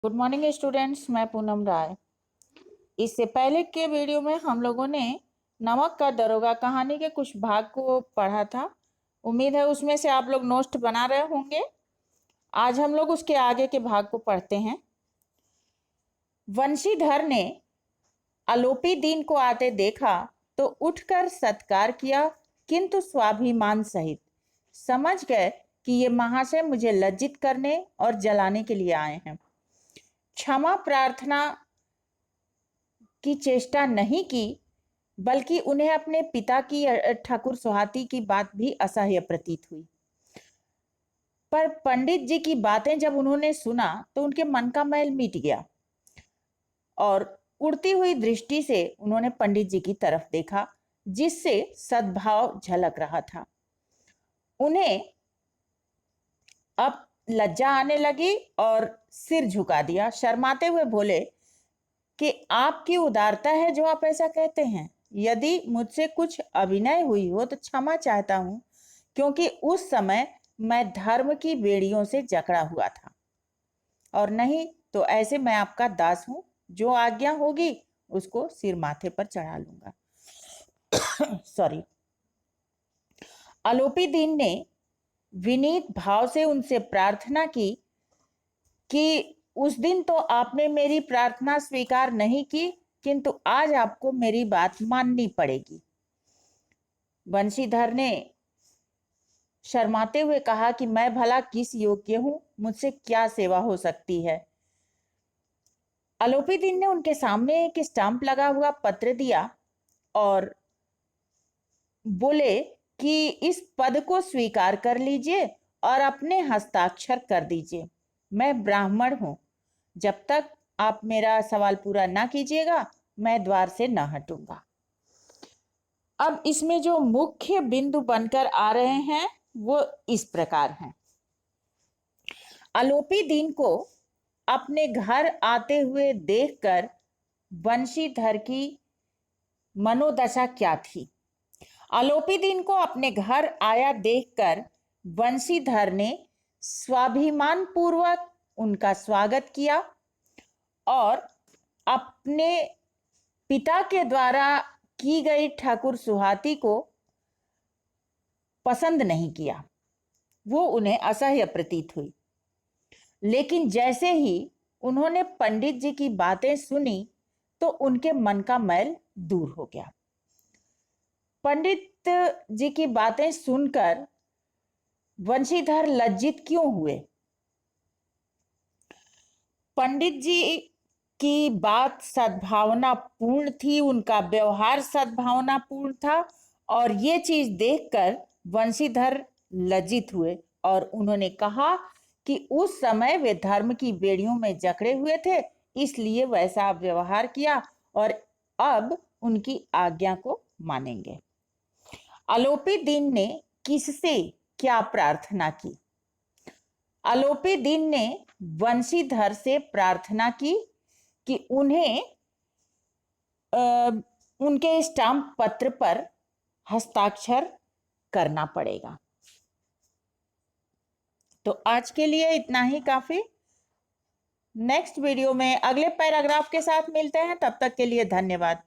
Good morning students, मैं पूनम राय। इससे पहले के वीडियो में हम लोगों ने नमक का दरोगा कहानी के कुछ भाग को पढ़ा था। उम्मीद है उसमें से आप लोग नोट बना रहे होंगे। आज हम लोग उसके आगे के भाग को पढ़ते हैं। वंशीधर ने आलोपी दीन को आते देखा तो उठकर सत्कार किया, किंतु स्वाभिमान सहित। समझ गए कि ये महाशय मुझे लज्जित करने और जलाने के लिए आए हैं। क्षमा प्रार्थना की चेष्टा नहीं की, बल्कि उन्हें अपने पिता की ठाकुर सुहाती की बात भी असह्य प्रतीत हुई। पर पंडित जी की बातें जब उन्होंने सुना तो उनके मन का मैल मिट गया और उड़ती हुई दृष्टि से उन्होंने पंडित जी की तरफ देखा, जिससे सद्भाव झलक रहा था। उन्हें अब लज्जा आने लगी और सिर झुका दिया। शर्माते हुए बोले कि आपकी उदारता है जो आप ऐसा कहते हैं। यदि मुझसे कुछ अभिनय हुई हो तो क्षमा चाहता हूं, क्योंकि उस समय मैं धर्म की बेड़ियों से जकड़ा हुआ था, और नहीं तो ऐसे मैं आपका दास हूं। जो आज्ञा होगी उसको सिर माथे पर चढ़ा लूंगा। सॉरी। आलोपी दीन ने विनीत भाव से उनसे प्रार्थना की कि उस दिन तो आपने मेरी प्रार्थना स्वीकार नहीं की, किंतु आज आपको मेरी बात माननी पड़ेगी। वंशीधर ने शर्माते हुए कहा कि मैं भला किस योग्य हूं, मुझसे क्या सेवा हो सकती है। आलोपी दीन ने उनके सामने एक स्टाम्प लगा हुआ पत्र दिया और बोले कि इस पद को स्वीकार कर लीजिए और अपने हस्ताक्षर कर दीजिए। मैं ब्राह्मण हूं, जब तक आप मेरा सवाल पूरा ना कीजिएगा मैं द्वार से न हटूंगा। अब इसमें जो मुख्य बिंदु बनकर आ रहे हैं वो इस प्रकार हैं। आलोपी दीन को अपने घर आते हुए देखकर वंशीधर की मनोदशा क्या थी। आलोपी दीन को अपने घर आया देखकर वंशीधर ने स्वाभिमान पूर्वक उनका स्वागत किया और अपने पिता के द्वारा की गई ठाकुर सुहाती को पसंद नहीं किया। वो उन्हें असह्य प्रतीत हुई। लेकिन जैसे ही उन्होंने पंडित जी की बातें सुनी तो उनके मन का मैल दूर हो गया। पंडित जी की बातें सुनकर वंशीधर लज्जित क्यों हुए? पंडित जी की बात सद्भावना पूर्ण थी, उनका व्यवहार सद्भावना पूर्ण था, और ये चीज देखकर वंशीधर लज्जित हुए और उन्होंने कहा कि उस समय वे धर्म की बेड़ियों में जकड़े हुए थे, इसलिए वैसा व्यवहार किया और अब उनकी आज्ञा को मानेंगे। आलोपी दीन ने किससे क्या प्रार्थना की? आलोपी दीन ने वंशीधर से प्रार्थना की कि उन्हें उनके स्टाम्प पत्र पर हस्ताक्षर करना पड़ेगा। तो आज के लिए इतना ही काफी। नेक्स्ट वीडियो में अगले पैराग्राफ के साथ मिलते हैं। तब तक के लिए धन्यवाद।